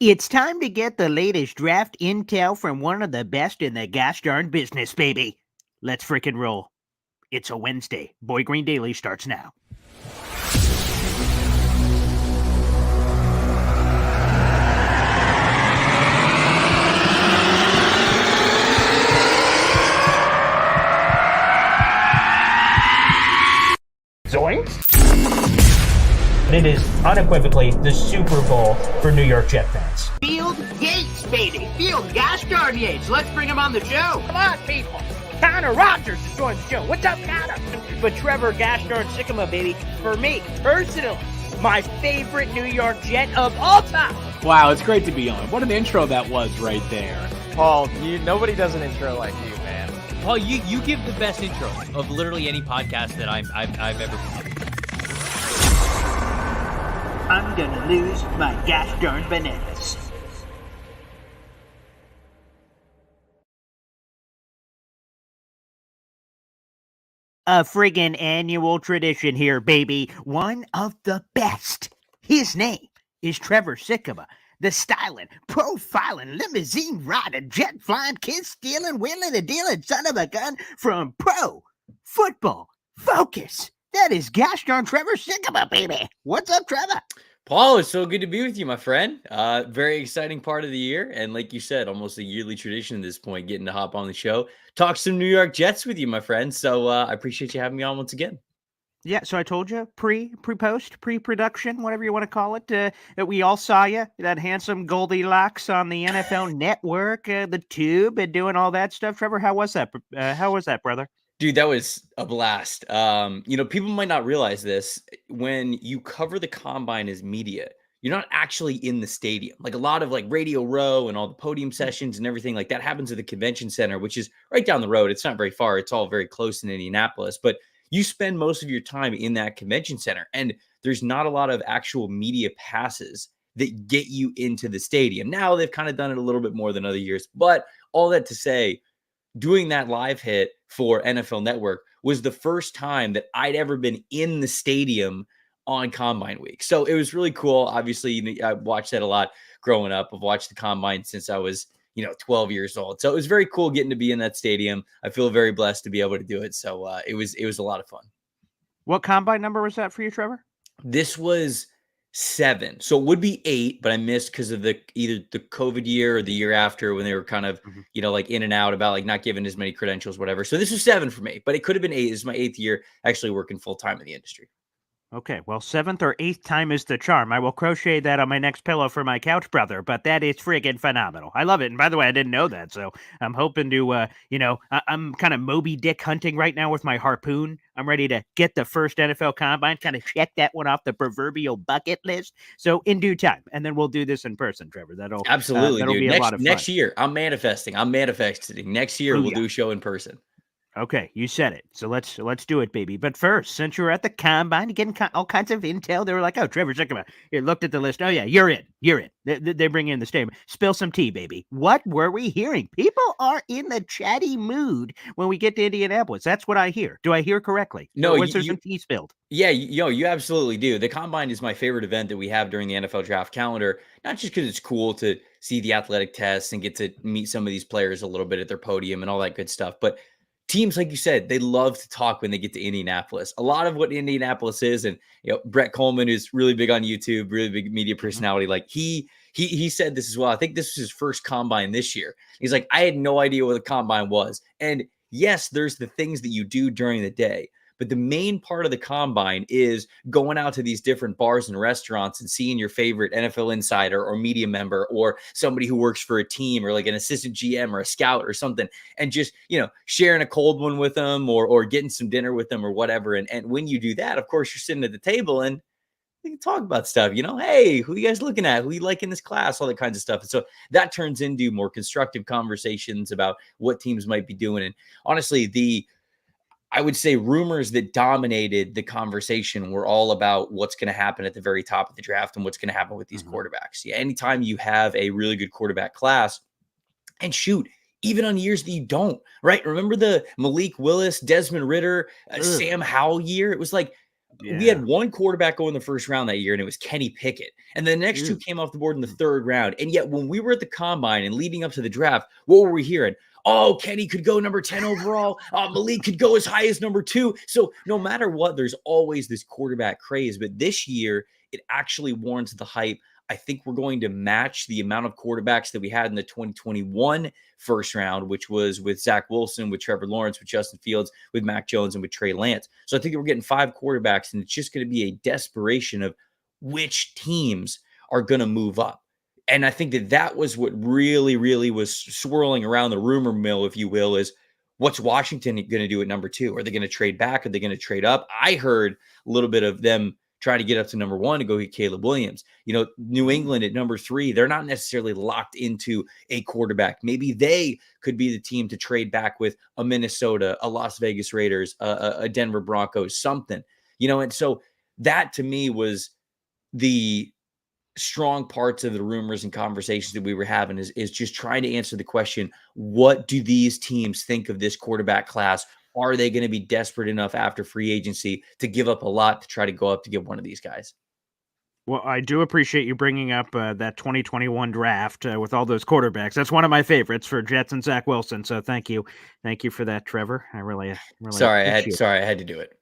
It's time to get the latest draft intel from one of the best in the gosh darn business, baby. Let's frickin' roll. It's a Wednesday. Boy Green Daily starts now. Zoinks! It is unequivocally the Super Bowl for New York Jet fans. Field Yates, baby. Field gosh darn Yates. Let's bring him on the show. Come on, people. Connor Rogers is joining the show. What's up, Connor? But Trevor gosh darn Sikkema, baby, for me, personally, my favorite New York Jet of all time. Wow, it's great to be on. What an intro that was right there. Paul, nobody does an intro like you, man. Paul, you give the best intro of literally any podcast that I've ever seen. I'm gonna lose my gosh darn bananas. A friggin' annual tradition here, baby. One of the best. His name is Trevor Sikkema, the styling, profiling, limousine riding, jet flying, kid stealing, wheeling and dealing son of a gun from Pro Football Focus. That is gosh darn Trevor Sikkema, baby. What's up, Trevor? Paul, it's so good to be with you, my friend. Very exciting part of the year. And like you said, almost a yearly tradition at this point, getting to hop on the show, talk some New York Jets with you, my friend. So I appreciate you having me on once again. Yeah, so I told you, pre-post, pre-production, whatever you want to call it, that we all saw you, that handsome Goldilocks on the NFL Network, the Tube, and doing all that stuff. Trevor, how was that? How was that, brother? Dude, that was a blast. People might not realize this. When you cover the combine as media, you're not actually in the stadium. Like a lot of like Radio Row and all the podium sessions and everything like that happens at the convention center, which is right down the road. It's not very far. It's all very close in Indianapolis, but you spend most of your time in that convention center, and there's not a lot of actual media passes that get you into the stadium. Now they've kind of done it a little bit more than other years, but all that to say, doing that live hit for NFL Network was the first time that I'd ever been in the stadium on Combine Week. So it was really cool. Obviously, I watched that a lot growing up. I've watched the Combine since I was, 12 years old. So it was very cool getting to be in that stadium. I feel very blessed to be able to do it. So it was a lot of fun. What Combine number was that for you, Trevor? This was 7. So it would be 8, but I missed because of either the COVID year or the year after when they were kind of, like in and out about like not giving as many credentials, whatever. So this was 7 for me, but it could have been 8. This is my 8th year actually working full time in the industry. Okay, well, 7th or 8th time is the charm. I will crochet that on my next pillow for my couch brother, but that is friggin' phenomenal. I love it. And by the way, I didn't know that, so I'm hoping to, I'm kind of Moby Dick hunting right now with my harpoon. I'm ready to get the first NFL Combine, kind of check that one off the proverbial bucket list. So in due time, and then we'll do this in person, Trevor. That'll absolutely, that'll dude. be a lot of fun. Next year, I'm manifesting. Next year, we'll do a show in person. Okay, you said it. So let's do it, baby. But first, since you're at the Combine, you're getting all kinds of intel. They were like, "Oh, Trevor Sikkema." You looked at the list. Oh yeah, you're in. They bring in the statement. Spill some tea, baby. What were we hearing? People are in the chatty mood when we get to Indianapolis. That's what I hear. Do I hear correctly? No, was there some tea spilled? Yeah, you absolutely do. The Combine is my favorite event that we have during the NFL draft calendar, not just because it's cool to see the athletic tests and get to meet some of these players a little bit at their podium and all that good stuff, but teams, like you said, they love to talk when they get to Indianapolis. A lot of what Indianapolis is, and Brett Coleman is really big on YouTube, really big media personality. Like he said this as well. I think this was his first Combine this year. He's like, I had no idea what the Combine was. And yes, there's the things that you do during the day, but the main part of the Combine is going out to these different bars and restaurants and seeing your favorite NFL insider or media member or somebody who works for a team or like an assistant GM or a scout or something, and just, sharing a cold one with them or getting some dinner with them or whatever. And when you do that, of course, you're sitting at the table and we can talk about stuff, hey, who you guys looking at? Who you like in this class? All that kinds of stuff. And so that turns into more constructive conversations about what teams might be doing. And honestly, I would say rumors that dominated the conversation were all about what's going to happen at the very top of the draft and what's going to happen with these quarterbacks. Yeah, anytime you have a really good quarterback class, and shoot, even on years that you don't, right? Remember the Malik Willis, Desmond Ridder, Sam Howell year? It was like, we had one quarterback go in the first round that year, and it was Kenny Pickett. And the next two came off the board in the third round. And yet when we were at the combine and leading up to the draft, what were we hearing? Oh, Kenny could go number 10 overall. Malik could go as high as number 2. So no matter what, there's always this quarterback craze. But this year, it actually warrants the hype. I think we're going to match the amount of quarterbacks that we had in the 2021 first round, which was with Zach Wilson, with Trevor Lawrence, with Justin Fields, with Mac Jones, and with Trey Lance. So I think we're getting 5 quarterbacks, and it's just going to be a desperation of which teams are going to move up. And I think that was what really, really was swirling around the rumor mill, if you will, is what's Washington going to do at number 2? Are they going to trade back? Are they going to trade up? I heard a little bit of them trying to get up to number 1 to go get Caleb Williams. New England at number 3, they're not necessarily locked into a quarterback. Maybe they could be the team to trade back with a Minnesota, a Las Vegas Raiders, a Denver Broncos, something, and so that to me was the strong parts of the rumors and conversations that we were having is just trying to answer the question, what do these teams think of this quarterback class? Are they going to be desperate enough after free agency to give up a lot to try to go up to get one of these guys? Well, I do appreciate you bringing up that 2021 draft with all those quarterbacks. That's one of my favorites for Jets and Zach Wilson. So thank you for that, Trevor. I really sorry I had to do it.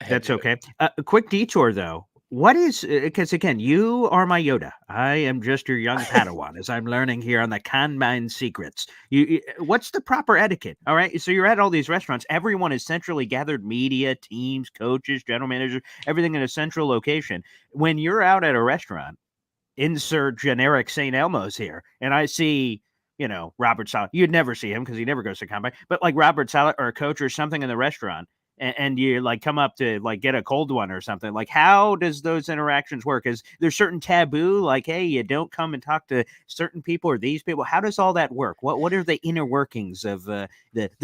That's okay. A quick detour though. What is, because again, you are my Yoda. I am just your young Padawan as I'm learning here on the Combine secrets. What's the proper etiquette? All right. So you're at all these restaurants. Everyone is centrally gathered, media, teams, coaches, general managers, everything in a central location. When you're out at a restaurant, insert generic St. Elmo's here, and I see, Robert Saleh. You'd never see him because he never goes to Combine, but like Robert Saleh or a coach or something in the restaurant, and you like come up to like get a cold one or something. Like, how does those interactions work? Is there certain taboo, like, hey, you don't come and talk to certain people or these people? How does all that work? What are the inner workings of the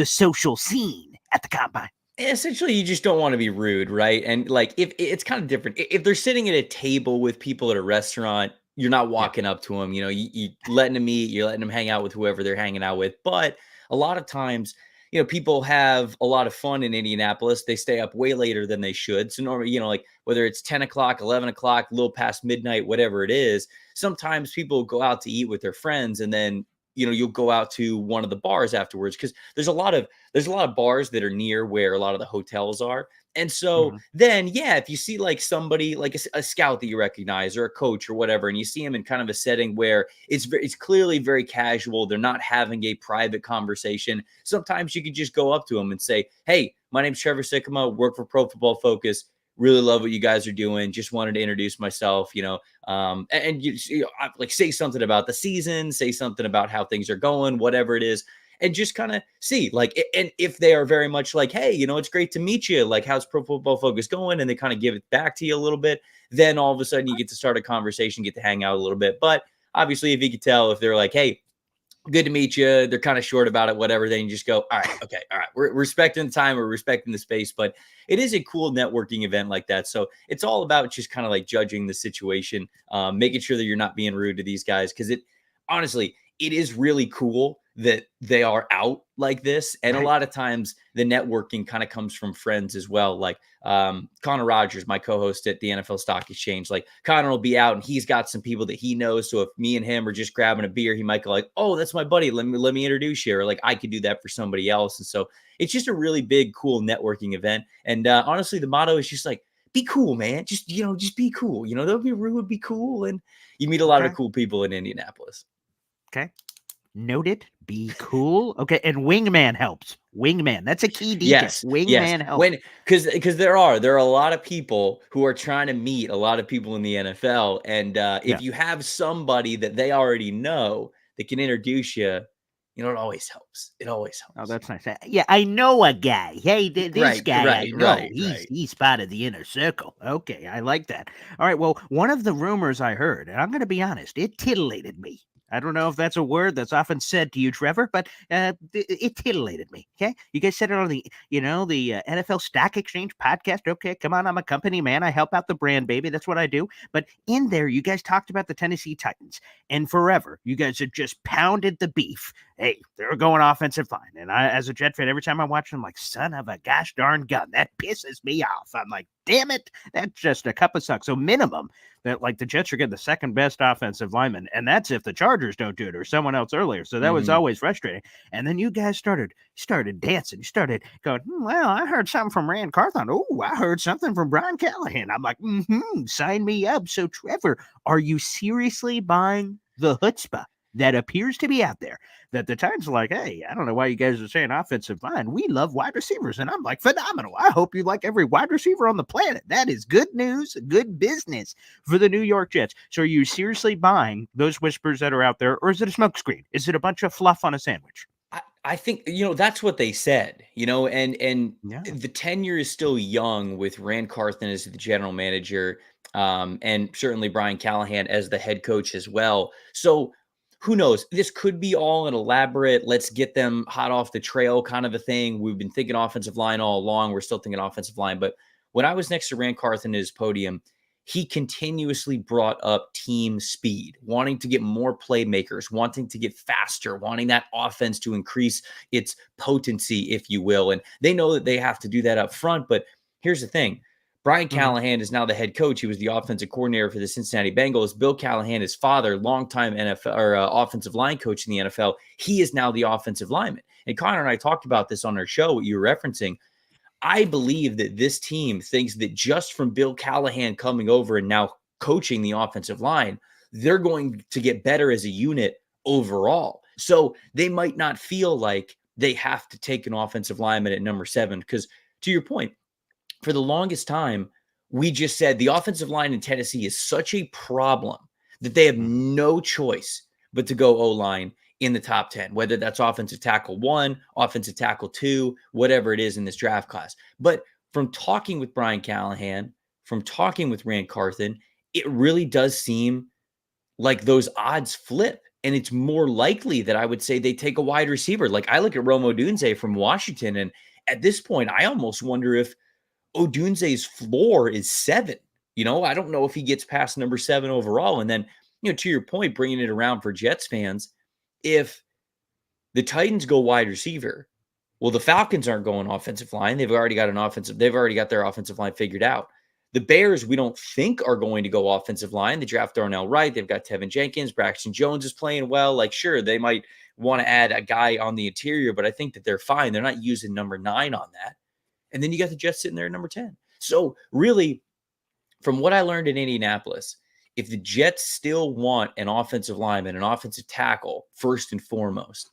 social scene at the Combine? Essentially, you just don't want to be rude, right? And like, if it's kind of different, if they're sitting at a table with people at a restaurant, you're not walking up to them. You letting them eat, you're letting them hang out with whoever they're hanging out with. But a lot of times, people have a lot of fun in Indianapolis. They stay up way later than they should. So normally, like whether it's 10 o'clock, 11 o'clock, a little past midnight, whatever it is, sometimes people go out to eat with their friends, and then you'll go out to one of the bars afterwards, because there's a lot of bars that are near where a lot of the hotels are. And so then, if you see like somebody like a scout that you recognize or a coach or whatever, and you see him in kind of a setting where it's clearly very casual, they're not having a private conversation. Sometimes you can just go up to them and say, "Hey, my name's Trevor Sikkema, work for Pro Football Focus. Really love what you guys are doing. Just wanted to introduce myself, and you like say something about the season, say something about how things are going, whatever it is." And just kind of see, like, and if they are very much like, "Hey, it's great to meet you. Like, how's Pro Football Focus going?" And they kind of give it back to you a little bit, then all of a sudden you get to start a conversation, get to hang out a little bit. But obviously, if you could tell, if they're like, "Hey, good to meet you," they're kind of short about it, whatever, then you just go, "All right, okay, all right. We're respecting the time, we're respecting the space." But it is a cool networking event like that. So it's all about just kind of like judging the situation, making sure that you're not being rude to these guys. Because honestly, it is really cool that they are out like this. And a lot of times the networking kind of comes from friends as well. Like Connor Rogers, my co-host at the NFL Stock Exchange, like Connor will be out and he's got some people that he knows. So if me and him are just grabbing a beer, he might go like, "Oh, that's my buddy. Let me introduce you." Or like, I could do that for somebody else. And so it's just a really big, cool networking event. And honestly, the motto is just like, be cool, man. Just be cool. Don't be rude, be cool. And you meet a lot of cool people in Indianapolis. Okay. Noted. Be cool. Okay. And wingman helps. Wingman. That's a key detail. Yes. Wingman helps. Because there are a lot of people who are trying to meet a lot of people in the NFL. And if you have somebody that they already know that can introduce you, it always helps. It always helps. Oh, that's nice. Yeah, I know a guy. Hey, this guy I know. He's part of the inner circle. Okay, I like that. All right, well, one of the rumors I heard, and I'm going to be honest, it titillated me. I don't know if that's a word that's often said to you, Trevor, but it titillated me. Okay, you guys said it on the NFL Stock Exchange podcast. Okay, come on, I'm a company man. I help out the brand, baby. That's what I do. But in there, you guys talked about the Tennessee Titans, and forever, you guys had just pounded the beef. Hey, they're going offensive line, and I, as a Jet fan, every time I watch them, I'm like, son of a gosh darn gun, that pisses me off. I'm like, damn it, that's just a cup of suck. So minimum that like the Jets are getting the second best offensive lineman, and that's if the Chargers don't do it or someone else earlier. So that was always frustrating. And then you guys started dancing. You started going, well, I heard something from Rand Carthon. Oh, I heard something from Brian Callahan. I'm like, sign me up. So Trevor, are you seriously buying the chutzpah that appears to be out there? That the Titans are like, hey, I don't know why you guys are saying offensive line. We love wide receivers. And I'm like, phenomenal. I hope you like every wide receiver on the planet. That is good news, good business for the New York Jets. So are you seriously buying those whispers that are out there, or is it a smokescreen? Is it a bunch of fluff on a sandwich? I think, that's what they said, and Yeah. the tenure is still young with Rand Carthon as the general manager, and certainly Brian Callahan as the head coach as well. So who knows? This could be all an elaborate, let's get them hot off the trail kind of a thing. We've been thinking offensive line all along. We're still thinking offensive line. But when I was next to Rand Carthon at his podium, he continuously brought up team speed, wanting to get more playmakers, wanting to get faster, wanting that offense to increase its potency, if you will. And they know that they have to do that up front. But here's the thing. Brian Callahan is now the head coach. He was the offensive coordinator for the Cincinnati Bengals. Bill Callahan, his father, longtime NFL or offensive line coach in the NFL. He is now the offensive lineman. And Connor and I talked about this on our show, what you were referencing. I believe that this team thinks that just from Bill Callahan coming over and now coaching the offensive line, they're going to get better as a unit overall. So they might not feel like they have to take an offensive lineman at number 7. Because to your point, for the longest time, we just said the offensive line in Tennessee is such a problem that they have no choice but to go O-line in the top 10, whether that's offensive tackle 1, offensive tackle 2, whatever it is in this draft class. But from talking with Brian Callahan, from talking with Rand Carthon, it really does seem like those odds flip. And it's more likely that I would say they take a wide receiver. Like I look at Rome Odunze from Washington, and at this point, I almost wonder if Odunze's floor is 7. I don't know if he gets past number 7 overall. And then, to your point, bringing it around for Jets fans, if the Titans go wide receiver, well, the Falcons aren't going offensive line. They've already got their offensive line figured out. The Bears, we don't think are going to go offensive line. They draft Darnell Wright. They've got Tevin Jenkins. Braxton Jones is playing well. Like, sure, they might want to add a guy on the interior, but I think that they're fine. They're not using number 9 on that. And then you got the Jets sitting there at number 10. So really, from what I learned in Indianapolis, if the Jets still want an offensive lineman, an offensive tackle, first and foremost,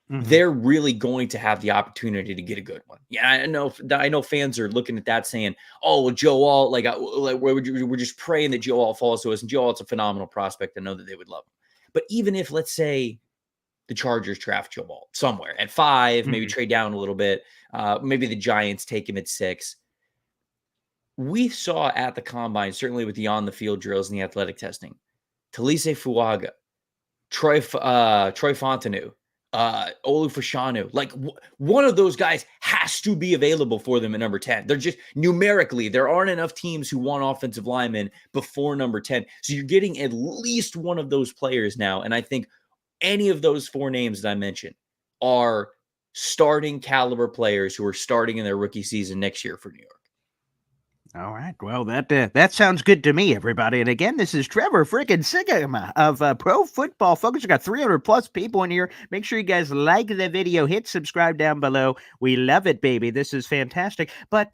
they're really going to have the opportunity to get a good one. Yeah, I know fans are looking at that saying, oh, well, Joe Alt, we're just praying that Joe Alt falls to us. And Joe Alt's a phenomenal prospect. I know that they would love him. But even if, let's say, the Chargers draft Joe Alt somewhere at 5, maybe trade down a little bit, maybe the Giants take him at 6. We saw at the combine, certainly with the on-the-field drills and the athletic testing, Talise Fuaga, Troy Fontenot, Olu Fashanu, like one of those guys has to be available for them at number 10. They're just numerically, there aren't enough teams who want offensive linemen before number 10. So you're getting at least one of those players now. And I think any of those 4 names that I mentioned are starting caliber players who are starting in their rookie season next year for New York. All right. Well, that sounds good to me, everybody. And again, this is Trevor freaking Sikkema of Pro Football Focus. We got 300 plus people in here. Make sure you guys like the video, hit subscribe down below. We love it, baby. This is fantastic. But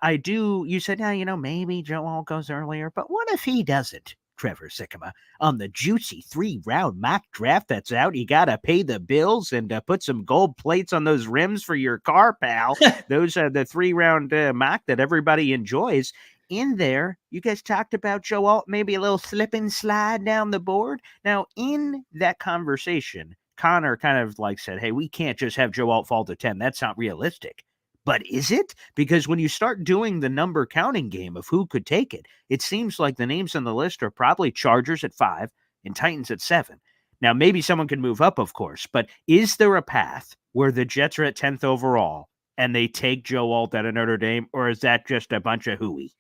you said, now, maybe Joe Alt goes earlier, but what if he doesn't? Trevor Sikkema on the juicy 3-round mock draft that's out. You got to pay the bills and put some gold plates on those rims for your car, pal. Those are the 3-round mock that everybody enjoys. In there, you guys talked about Joe Alt, maybe a little slip and slide down the board. Now, in that conversation, Connor kind of said, hey, we can't just have Joe Alt fall to 10. That's not realistic. But is it? Because when you start doing the number counting game of who could take it, it seems like the names on the list are probably Chargers at 5 and Titans at 7. Now, maybe someone can move up, of course, but is there a path where the Jets are at 10th overall and they take Joe Alt out of Notre Dame, or is that just a bunch of hooey?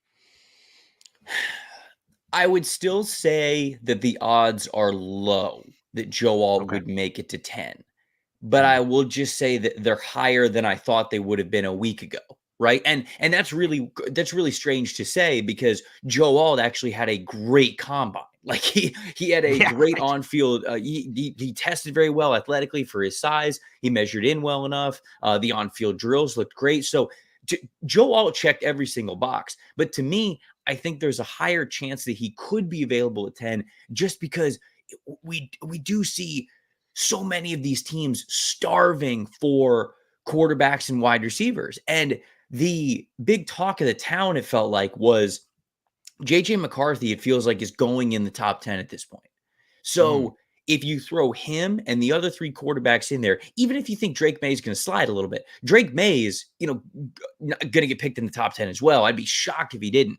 I would still say that the odds are low that Joe Alt would make it to 10. But I will just say that they're higher than I thought they would have been a week ago. right? And that's really strange to say because Joe Alt actually had a great combine. Like he had a great right. on-field. He tested very well athletically for his size. He measured in well enough. The on-field drills looked great. So Joe Alt checked every single box. But to me, I think there's a higher chance that he could be available at 10 just because we do see so many of these teams starving for quarterbacks and wide receivers. And the big talk of the town, it felt like, was JJ McCarthy, it feels like, is going in the top 10 at this point. So if you throw him and the other 3 quarterbacks in there, even if you think Drake May is going to slide a little bit, Drake May is, going to get picked in the top 10 as well. I'd be shocked if he didn't.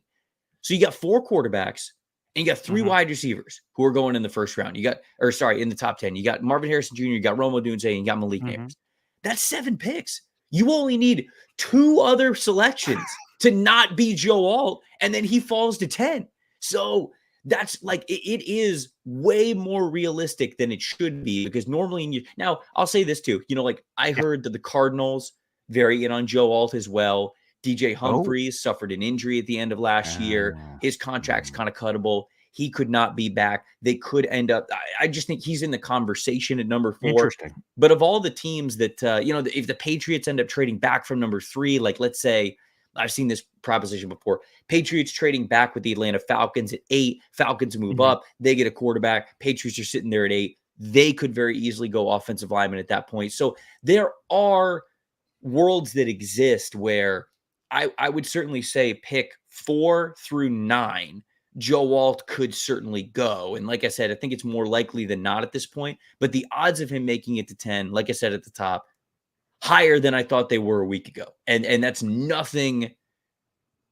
So you got 4 quarterbacks and you got 3 wide receivers who are going in the first round. In the top 10. You got Marvin Harrison Jr., you got Romo Dunze, and you got Malik Neighbors. That's 7 picks. You only need 2 other selections to not be Joe Alt, and then he falls to 10. So that's like, it is way more realistic than it should be because normally, now I'll say this too, like I heard that the Cardinals vary in on Joe Alt as well. DJ Humphries suffered an injury at the end of last year. His contract's kind of cuttable. He could not be back. They could end up, I just think he's in the conversation at number 4. Interesting. But of all the teams that, if the Patriots end up trading back from number 3, like let's say, I've seen this proposition before, Patriots trading back with the Atlanta Falcons at 8, Falcons move up, they get a quarterback, Patriots are sitting there at 8. They could very easily go offensive lineman at that point. So there are worlds that exist where I would certainly say pick 4 through 9. Joe Alt could certainly go. And like I said, I think it's more likely than not at this point. But the odds of him making it to 10, like I said at the top, higher than I thought they were a week ago. And that's nothing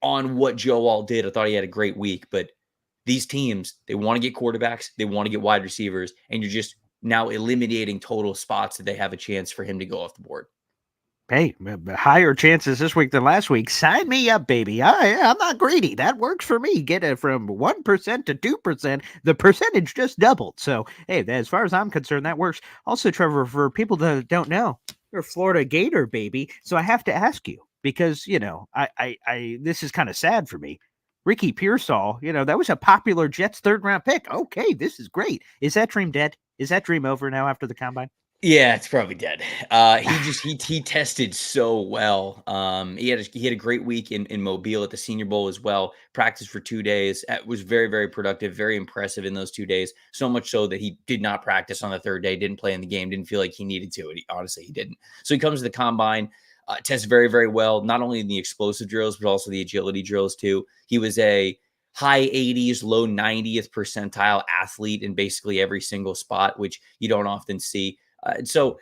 on what Joe Alt did. I thought he had a great week. But these teams, they want to get quarterbacks. They want to get wide receivers. And you're just now eliminating total spots that they have a chance for him to go off the board. Hey, higher chances this week than last week. Sign me up, baby. I'm not greedy. That works for me. Get it from 1% to 2%. The percentage just doubled. So, hey, as far as I'm concerned, that works. Also, Trevor, for people that don't know, you're a Florida Gator, baby. So I have to ask you because, I this is kind of sad for me. Ricky Pearsall, that was a popular Jets 3rd-round pick. Okay, this is great. Is that dream dead? Is that dream over now after the combine? Yeah, it's probably dead. He tested so well. He had a great week in Mobile at the Senior Bowl as well. Practiced for 2 days. It was very, very productive, very impressive in those 2 days. So much so that he did not practice on the 3rd day, didn't play in the game, didn't feel like he needed to. Honestly, he didn't. So he comes to the combine, tests very, very well, not only in the explosive drills, but also the agility drills too. He was a high 80s, low 90th percentile athlete in basically every single spot, which you don't often see. So,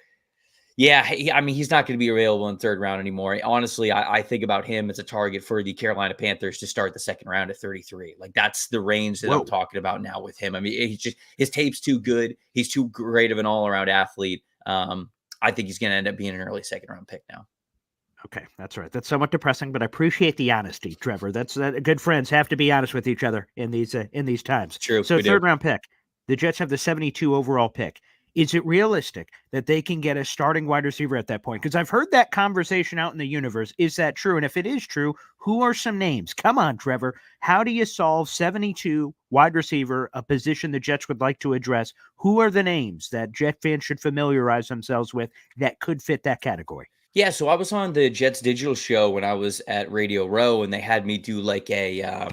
yeah, he's not going to be available in 3rd round anymore. Honestly, I think about him as a target for the Carolina Panthers to start the 2nd round at 33. Like, that's the range that I'm talking about now with him. I mean, his tape's too good. He's too great of an all-around athlete. I think he's going to end up being an early 2nd round pick now. Okay, that's right. That's somewhat depressing, but I appreciate the honesty, Trevor. That's good friends have to be honest with each other in these times. True. So 3rd round pick. The Jets have the 72 overall pick. Is it realistic that they can get a starting wide receiver at that point? Because I've heard that conversation out in the universe. Is that true? And if it is true, who are some names? Come on, Trevor. How do you solve 72 wide receiver, a position the Jets would like to address? Who are the names that Jet fans should familiarize themselves with that could fit that category? Yeah, so I was on the Jets digital show when I was at Radio Row, and they had me do like a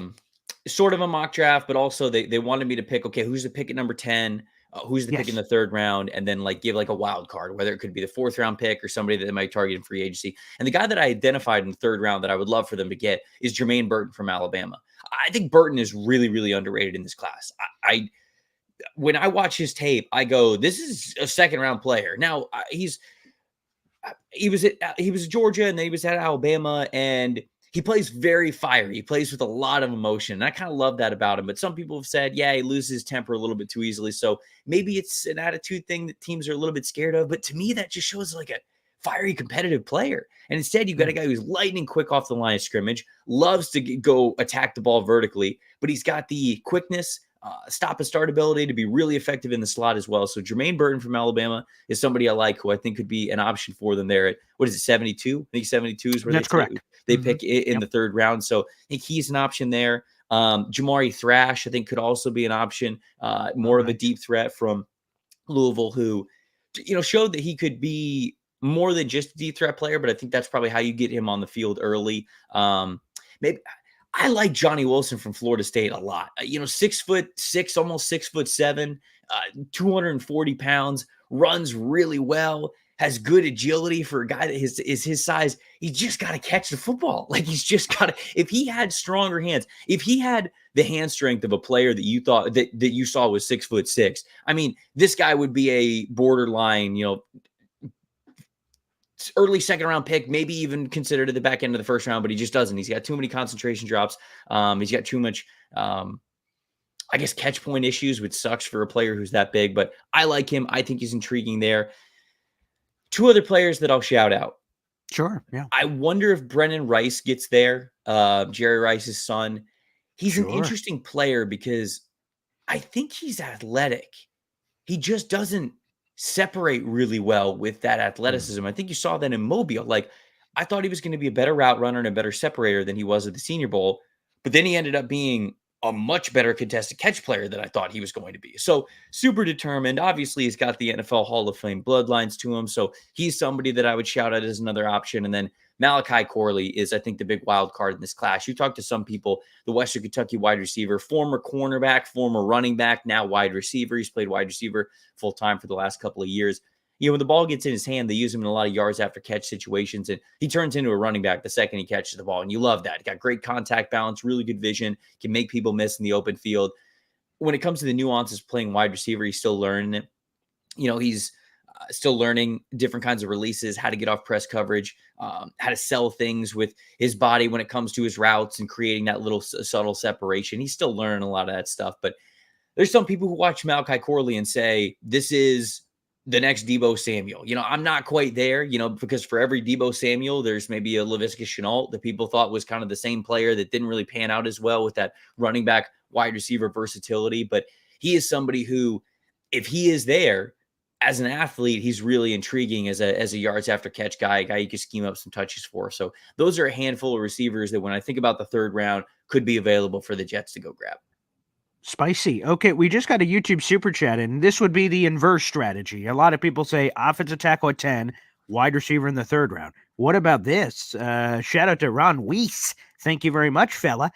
sort of a mock draft, but also they wanted me to pick, okay, who's the pick at number 10? Who's the pick in the 3rd round, and then like give like a wild card, whether it could be the 4th round pick or somebody that they might target in free agency. And the guy that I identified in the 3rd round that I would love for them to get is Jermaine Burton from Alabama. I think Burton is really, really underrated in this class. When I watch his tape, I go, this is a 2nd round player. Now he was at Georgia, and then he was at Alabama, and he plays very fiery. He plays with a lot of emotion. And I kind of love that about him. But some people have said, yeah, he loses his temper a little bit too easily. So maybe it's an attitude thing that teams are a little bit scared of. But to me, that just shows like a fiery, competitive player. And instead, you've got a guy who's lightning quick off the line of scrimmage, loves to go attack the ball vertically, but he's got the quickness, stop and start ability to be really effective in the slot as well. So Jermaine Burton from Alabama is somebody I like, who I think could be an option for them there at, what is it, 72? I think 72 is where that's correct. they pick in the third round. So I think he's an option there. Jamari Thrash, I think, could also be an option. More of a deep threat from Louisville, who, showed that he could be more than just a deep threat player, but I think that's probably how you get him on the field early. Maybe I like Johnny Wilson from Florida State a lot. 6'6", almost 6'7", 240 pounds, runs really well, has good agility for a guy that is his size. He's just got to catch the football. Like, he's just got to, if he had stronger hands, if he had the hand strength of a player that you thought that you saw was 6'6", I mean, this guy would be a borderline, early second round pick, maybe even considered at the back end of the first round, but he just doesn't. He's got too many concentration drops. He's got too much, catch point issues, which sucks for a player who's that big, but I like him. I think he's intriguing there. Two other players that I'll shout out. Sure. Yeah. I wonder if Brennan Rice gets there. Jerry Rice's son. He's an interesting player because I think he's athletic. He just doesn't separate really well with that athleticism. I think you saw that in Mobile. Like, I thought he was going to be a better route runner and a better separator than he was at the Senior Bowl, but then he ended up being a much better contested catch player than I thought he was going to be. So super determined. Obviously, he's got the NFL Hall of Fame bloodlines to him. So he's somebody that I would shout out as another option. And then Malachi Corley is, I think, the big wild card in this class. You talk to some people, the Western Kentucky wide receiver, former cornerback, former running back, now wide receiver. He's played wide receiver full time for the last couple of years. When the ball gets in his hand, they use him in a lot of yards after catch situations, and he turns into a running back the second he catches the ball. And you love that. He got great contact balance, really good vision, can make people miss in the open field. When it comes to the nuances playing wide receiver, he's still learning it. He's still learning different kinds of releases, how to get off press coverage, how to sell things with his body when it comes to his routes and creating that little subtle separation. He's still learning a lot of that stuff. But there's some people who watch Malachi Corley and say, this is the next Deebo Samuel. I'm not quite there, because for every Deebo Samuel, there's maybe a Laviska Shenault that people thought was kind of the same player that didn't really pan out as well with that running back wide receiver versatility. But he is somebody who, if he is there as an athlete, he's really intriguing as a yards after catch guy, a guy you can scheme up some touches for. So those are a handful of receivers that, when I think about the third round, could be available for the Jets to go grab. Spicy. Okay, we just got a YouTube super chat, and this would be the inverse strategy. A lot of people say offensive tackle at 10, wide receiver in the third round. What about this? Shout out to Ron Weiss. Thank you very much, fella.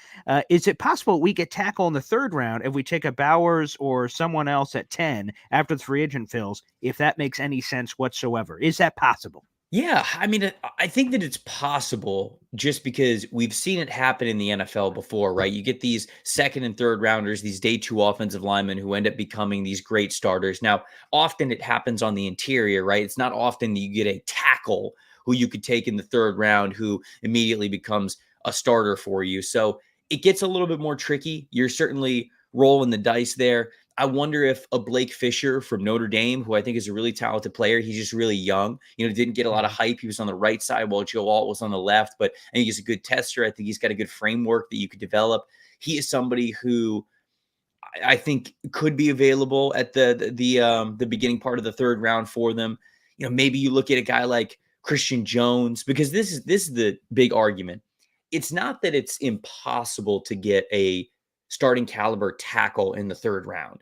Is it possible we get tackle in the third round if we take a Bowers or someone else at 10 after the free agent fills, if that makes any sense whatsoever? Is that possible? Yeah, I mean, I think that it's possible just because we've seen it happen in the NFL before, right? You get these second and third rounders, these day two offensive linemen who end up becoming these great starters. Now, often it happens on the interior, right? It's not often that you get a tackle who you could take in the third round who immediately becomes a starter for you. So it gets a little bit more tricky. You're certainly rolling the dice there. I wonder if a Blake Fisher from Notre Dame, who I think is a really talented player, he's just really young, didn't get a lot of hype. He was on the right side while Joe Alt was on the left, but I think he's a good tester. I think he's got a good framework that you could develop. He is somebody who I think could be available at the beginning part of the third round for them. Maybe you look at a guy like Christian Jones, because this is the big argument. It's not that it's impossible to get a starting caliber tackle in the third round.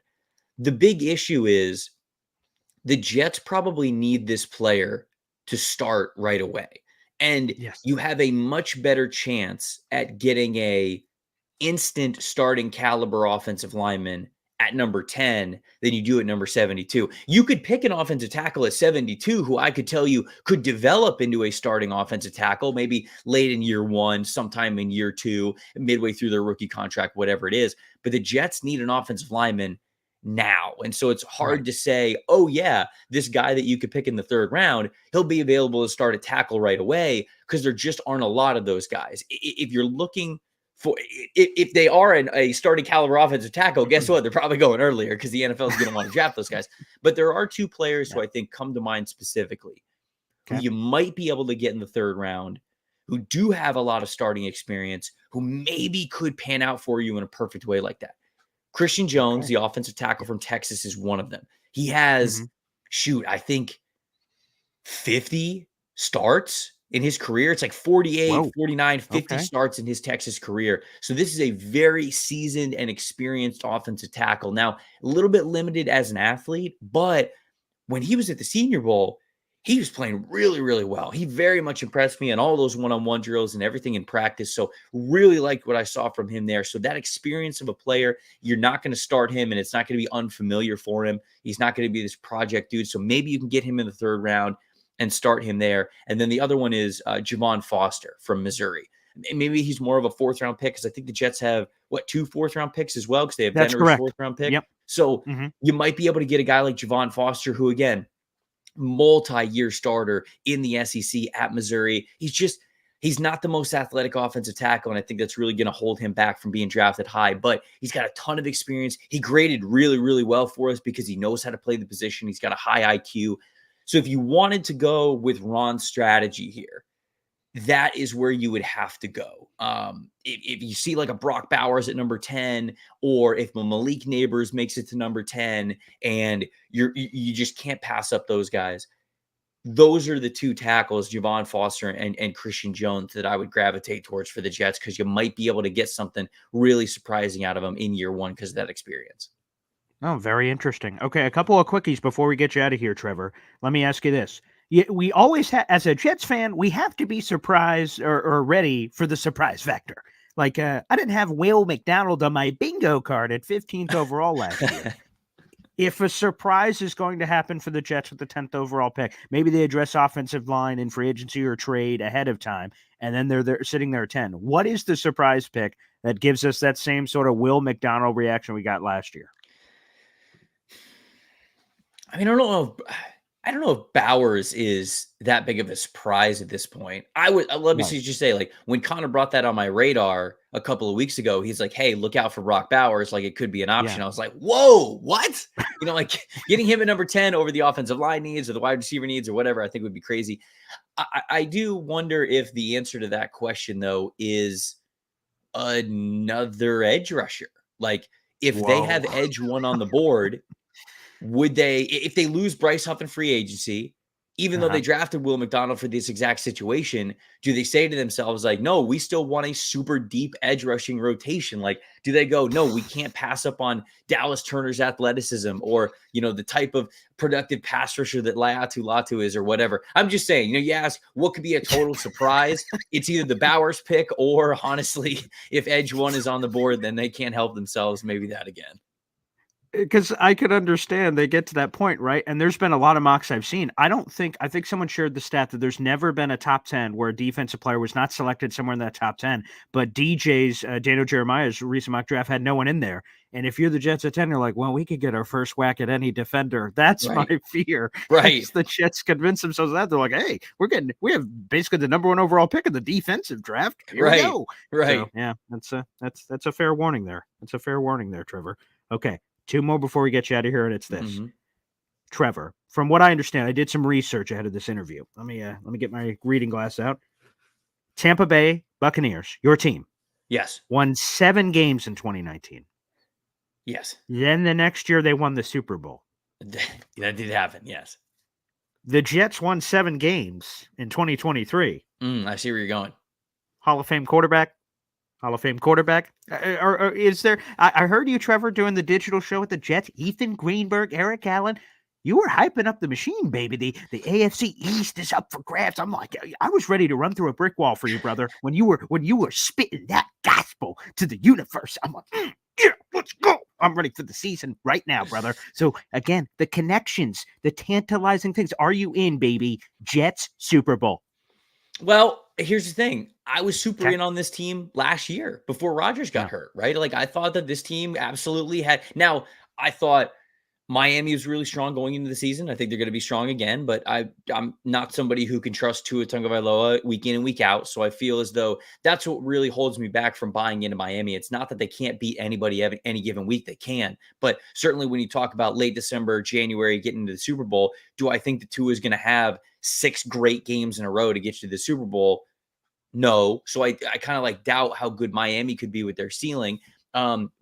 The big issue is the Jets probably need this player to start right away. And you have a much better chance at getting a instant starting caliber offensive lineman at number 10 than you do at number 72. You could pick an offensive tackle at 72 who I could tell you could develop into a starting offensive tackle, maybe late in year one, sometime in year two, midway through their rookie contract, whatever it is. But the Jets need an offensive lineman now. And so it's hard to say, oh yeah, this guy that you could pick in the third round, he'll be available to start a tackle right away, because there just aren't a lot of those guys. If you're looking for, if they are a starting caliber offensive tackle, guess what? They're probably going earlier because the NFL is going to want to draft those guys. But there are two players who I think come to mind specifically, who you might be able to get in the third round, who do have a lot of starting experience, who maybe could pan out for you in a perfect way like that. Christian Jones, the offensive tackle from Texas, is one of them. He has, I think 50 starts in his career. It's like 48, Whoa. 49, 50 Okay. starts in his Texas career. So this is a very seasoned and experienced offensive tackle. Now, a little bit limited as an athlete, but when he was at the Senior Bowl, he was playing really, really well. He very much impressed me on all those one-on-one drills and everything in practice. So really liked what I saw from him there. So that experience of a player, you're not going to start him and it's not going to be unfamiliar for him. He's not going to be this project dude. So maybe you can get him in the third round and start him there. And then the other one is Javon Foster from Missouri. Maybe he's more of a fourth round pick because I think the Jets have, 2 fourth round picks as well because they have That's Denver's correct. fourth round pick. Yep. So Mhm. you might be able to get a guy like Javon Foster, who again, multi-year starter in the SEC at Missouri. He's not the most athletic offensive tackle, and I think that's really going to hold him back from being drafted high, but he's got a ton of experience. He graded really, really well for us because he knows how to play the position. He's got a high IQ. So if you wanted to go with Ron's strategy here, that is where you would have to go. If you see like a Brock Bowers at number 10, or if Malik Neighbors makes it to number 10, and you just can't pass up those guys. Those are the two tackles, Javon Foster and Christian Jones, that I would gravitate towards for the Jets because you might be able to get something really surprising out of them in year one because of that experience. Oh, very interesting. Okay, a couple of quickies before we get you out of here, Trevor. Let me ask you this. We always have, as a Jets fan, we have to be surprised or ready for the surprise factor. Like, I didn't have Will McDonald on my bingo card at 15th overall last year. If a surprise is going to happen for the Jets with the 10th overall pick, maybe they address offensive line in free agency or trade ahead of time, and then they're sitting there at 10. What is the surprise pick that gives us that same sort of Will McDonald reaction we got last year? I mean, I don't know if Bowers is that big of a surprise at this point. Let me No. just say, like, when Connor brought that on my radar a couple of weeks ago, he's like, "Hey, look out for Brock Bowers. Like, it could be an option." Yeah. I was like, "Whoa, what?" Like getting him at number 10 over the offensive line needs or the wide receiver needs or whatever, I think would be crazy. I do wonder if the answer to that question, though, is another edge rusher. Like, if they Whoa. have edge one on the board, would they, if they lose Bryce Huff in free agency, even though they drafted Will McDonald for this exact situation, do they say to themselves, like, no, we still want a super deep edge rushing rotation? Like, do they go, no, we can't pass up on Dallas Turner's athleticism or, the type of productive pass rusher that Latu is or whatever? I'm just saying, you ask what could be a total surprise. It's either the Bowers pick or, honestly, if edge one is on the board, then they can't help themselves. Maybe that again. Because I could understand they get to that point, right? And there's been a lot of mocks I've seen. I think someone shared the stat that there's never been a top 10 where a defensive player was not selected somewhere in that top 10. But DJ's, Daniel Jeremiah's recent mock draft had no one in there. And if you're the Jets at 10, you're like, well, we could get our first whack at any defender. That's Right. my fear. Right. As the Jets convince themselves of that. They're like, hey, we have basically the number 1 overall pick in the defensive draft. Here we go. Right. So, yeah, that's a fair warning there. That's a fair warning there, Trevor. Okay. 2 more before we get you out of here, and it's this. Mm-hmm. Trevor, from what I understand, I did some research ahead of this interview. Let me get my reading glass out. Tampa Bay Buccaneers, your team. Yes. Won 7 games in 2019. Yes. Then the next year they won the Super Bowl. That did happen, yes. The Jets won 7 games in 2023. I see where you're going. Hall of Fame quarterback. Or is there? I heard you, Trevor, doing the digital show with the Jets. Ethan Greenberg, Eric Allen. You were hyping up the machine, baby. The AFC East is up for grabs. I'm like, I was ready to run through a brick wall for you, brother. When you were spitting that gospel to the universe, I'm like, yeah, let's go. I'm ready for the season right now, brother. So again, the connections, the tantalizing things. Are you in, baby? Jets Super Bowl. Well, here's the thing. I was super in on this team last year before Rodgers got hurt, right? Like, I thought that this team absolutely had. Now, I thought Miami was really strong going into the season. I think they're going to be strong again, but I'm not somebody who can trust Tua Tagovailoa week in and week out. So I feel as though that's what really holds me back from buying into Miami. It's not that they can't beat anybody any given week. They can. But certainly when you talk about late December, January, getting into the Super Bowl, do I think that Tua is going to have 6 great games in a row to get you to the Super Bowl? No. So I kind of doubt how good Miami could be with their ceiling.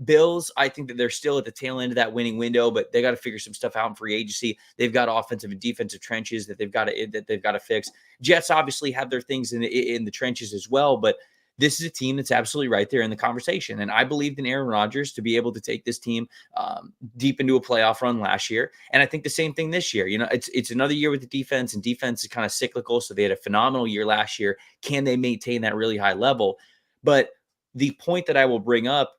Bills, I think that they're still at the tail end of that winning window, but they got to figure some stuff out in free agency. They've got offensive and defensive trenches that they've got to fix. Jets obviously have their things in the trenches as well, but this is a team that's absolutely right there in the conversation. And I believed in Aaron Rodgers to be able to take this team deep into a playoff run last year. And I think the same thing this year. It's another year with the defense, and defense is kind of cyclical. So they had a phenomenal year last year. Can they maintain that really high level? But the point that I will bring up,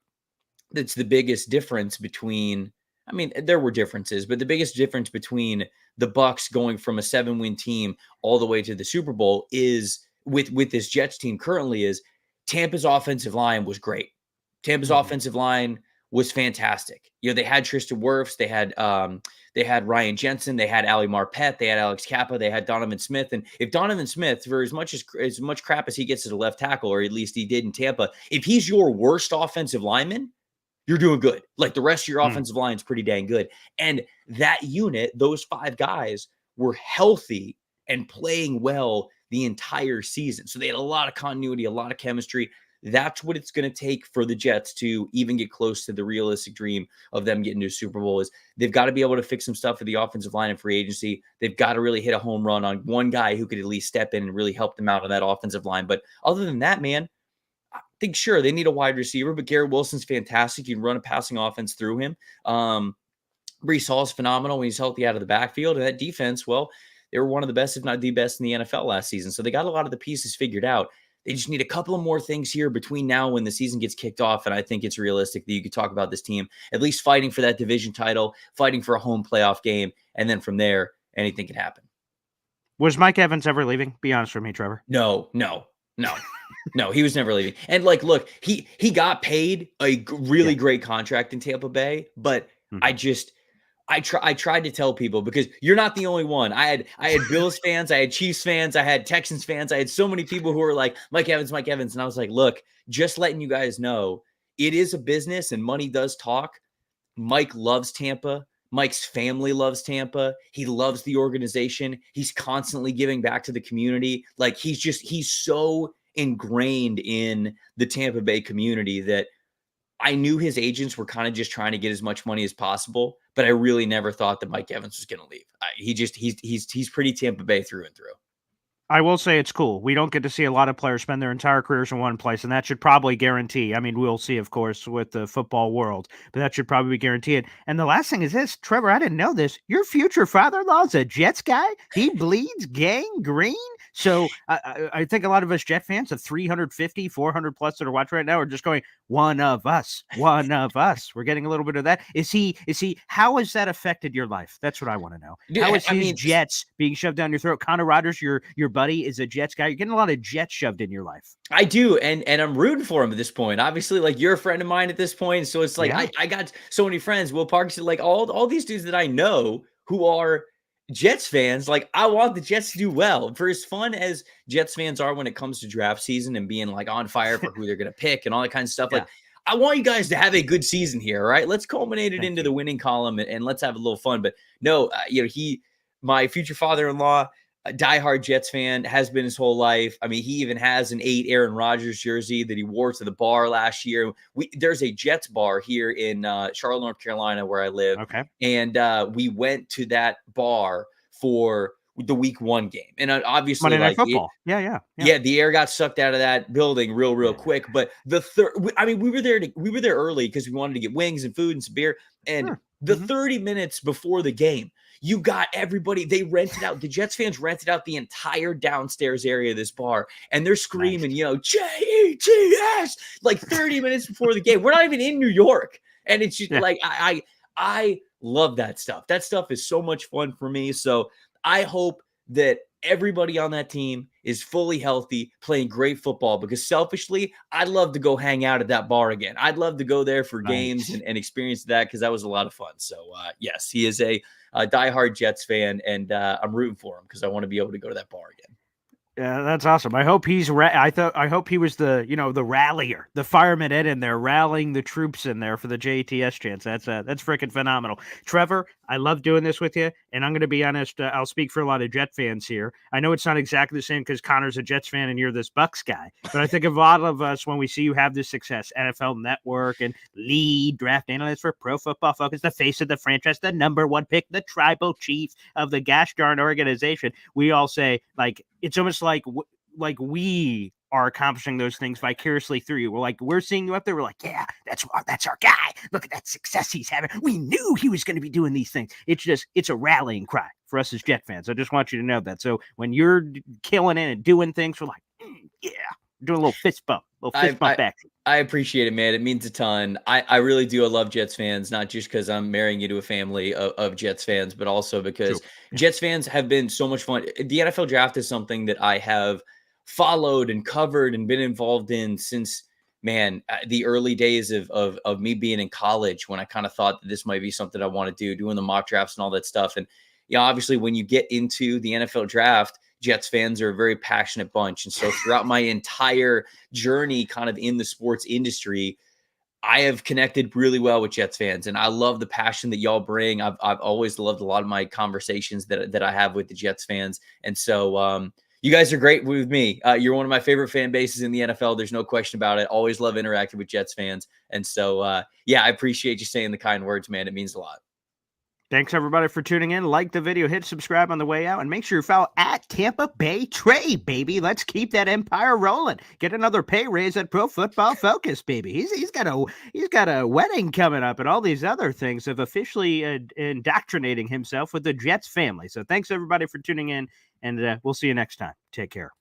that's the biggest difference between, I mean, there were differences, but the biggest difference between the Bucs going from a 7-win team all the way to the Super Bowl is with this Jets team currently is Tampa's offensive line was great. Tampa's offensive line was fantastic. They had Tristan Wirfs, they had Ryan Jensen, they had Ali Marpet, they had Alex Kappa, they had Donovan Smith. And if Donovan Smith, for as much crap as he gets as a left tackle, or at least he did in Tampa, if he's your worst offensive lineman, you're doing good. Like the rest of your offensive line is pretty dang good. And that unit, those 5 guys were healthy and playing well the entire season. So they had a lot of continuity, a lot of chemistry. That's what it's going to take for the Jets to even get close to the realistic dream of them getting to a Super Bowl. Is they've got to be able to fix some stuff for the offensive line and free agency. They've got to really hit a home run on one guy who could at least step in and really help them out on that offensive line. But other than that, man, I think sure they need a wide receiver, but Garrett Wilson's fantastic. You can run a passing offense through him. Breece Hall's phenomenal when he's healthy out of the backfield. And that defense, well, they were one of the best, if not the best, in the NFL last season. So they got a lot of the pieces figured out. They just need a couple of more things here between now and when the season gets kicked off. And I think it's realistic that you could talk about this team at least fighting for that division title, fighting for a home playoff game. And then from there, anything can happen. Was Mike Evans ever leaving? Be honest with me, Trevor. No, he was never leaving. And like, look, he got paid a really great contract in Tampa Bay, but I tried to tell people, because you're not the only one. I had Bills fans, I had Chiefs fans, I had Texans fans. I had so many people who were like, Mike Evans. And I was like, look, just letting you guys know, it is a business and money does talk. Mike loves Tampa. Mike's family loves Tampa. He loves the organization. He's constantly giving back to the community. Like he's so ingrained in the Tampa Bay community that I knew his agents were kind of just trying to get as much money as possible, but I really never thought that Mike Evans was going to leave. He's pretty Tampa Bay through and through. I will say it's cool. We don't get to see a lot of players spend their entire careers in one place, and that should probably guarantee. I mean, we'll see, of course, with the football world, but that should probably be guaranteed. And the last thing is this, Trevor, I didn't know this. Your future father-in-law is a Jets guy? He bleeds gangrene? So I think a lot of us Jet fans, of 350, 400 plus that are watching right now, are just going, one of us. We're getting a little bit of that. Is he, how has that affected your life? That's what I want to know. How is his Jets being shoved down your throat? Connor Rodgers, your buddy, is a Jets guy. You're getting a lot of Jets shoved in your life. I do. And I'm rooting for him at this point. Obviously, like, you're a friend of mine at this point. So it's like, I got so many friends, Will Parks, like all these dudes that I know who are Jets fans. Like, I want the Jets to do well. For as fun as Jets fans are when it comes to draft season and being like on fire for who they're going to pick and all that kind of stuff. Like, I want you guys to have a good season here. Right. Let's culminate it into the winning column and let's have a little fun. But no, my future father-in-law, a diehard Jets fan, has been his whole life. I mean, he even has an 8 Aaron Rodgers jersey that he wore to the bar last year. There's a Jets bar here in Charlotte, North Carolina, where I live. Okay. And we went to that bar for the week 1 game. And obviously, Monday Night Football. Yeah, the air got sucked out of that building real quick. But we were there early because we wanted to get wings and food and some beer. And the 30 minutes before the game, you got everybody. They rented out, the Jets fans rented out the entire downstairs area of this bar, and they're screaming, Jets, like 30 minutes before the game. We're not even in New York. And it's just like, I love that stuff. That stuff is so much fun for me. So I hope that everybody on that team is fully healthy, playing great football, because selfishly, I'd love to go hang out at that bar again. I'd love to go there for games and experience that, because that was a lot of fun. So yes, he is a diehard Jets fan, and I'm rooting for him because I want to be able to go to that bar again. Yeah, that's awesome. I hope he's. I hope he was the the rallier, the fireman Ed in there rallying the troops in there for the JTS chance. That's freaking phenomenal. Trevor, I love doing this with you, and I'm going to be honest. I'll speak for a lot of Jet fans here. I know it's not exactly the same because Connor's a Jets fan and you're this Bucks guy, but I think a lot of us, when we see you have this success, NFL Network and lead draft analyst for Pro Football Focus, the face of the franchise, the number one pick, the tribal chief of the gosh darn organization, we all say, like, it's almost like we are accomplishing those things vicariously through you. We're seeing you up there. We're like, yeah, that's our guy. Look at that success he's having. We knew he was going to be doing these things. It's a rallying cry for us as Jet fans. I just want you to know that. So when you're killing it and doing things, we're like, yeah, doing a little fist bump action. I appreciate it, man. It means a ton. I really do. I love Jets fans, not just because I'm marrying you to a family of Jets fans, but also because Jets fans have been so much fun. The NFL draft is something that I have followed and covered and been involved in since, man, the early days of me being in college, when I kind of thought that this might be something I want to do, doing the mock drafts and all that stuff. And obviously when you get into the NFL draft, Jets fans are a very passionate bunch. And so throughout my entire journey kind of in the sports industry, I have connected really well with Jets fans, and I love the passion that y'all bring. I've always loved a lot of my conversations that I have with the Jets fans. And so you guys are great with me. You're one of my favorite fan bases in the NFL. There's no question about it. Always love interacting with Jets fans. And so, yeah, I appreciate you saying the kind words, man. It means a lot. Thanks, everybody, for tuning in. Like the video, hit subscribe on the way out, and make sure you follow at Tampa Bay Trey, baby. Let's keep that empire rolling. Get another pay raise at Pro Football Focus, baby. He's got a wedding coming up, and all these other things of officially indoctrinating himself with the Jets family. So thanks, everybody, for tuning in, and we'll see you next time. Take care.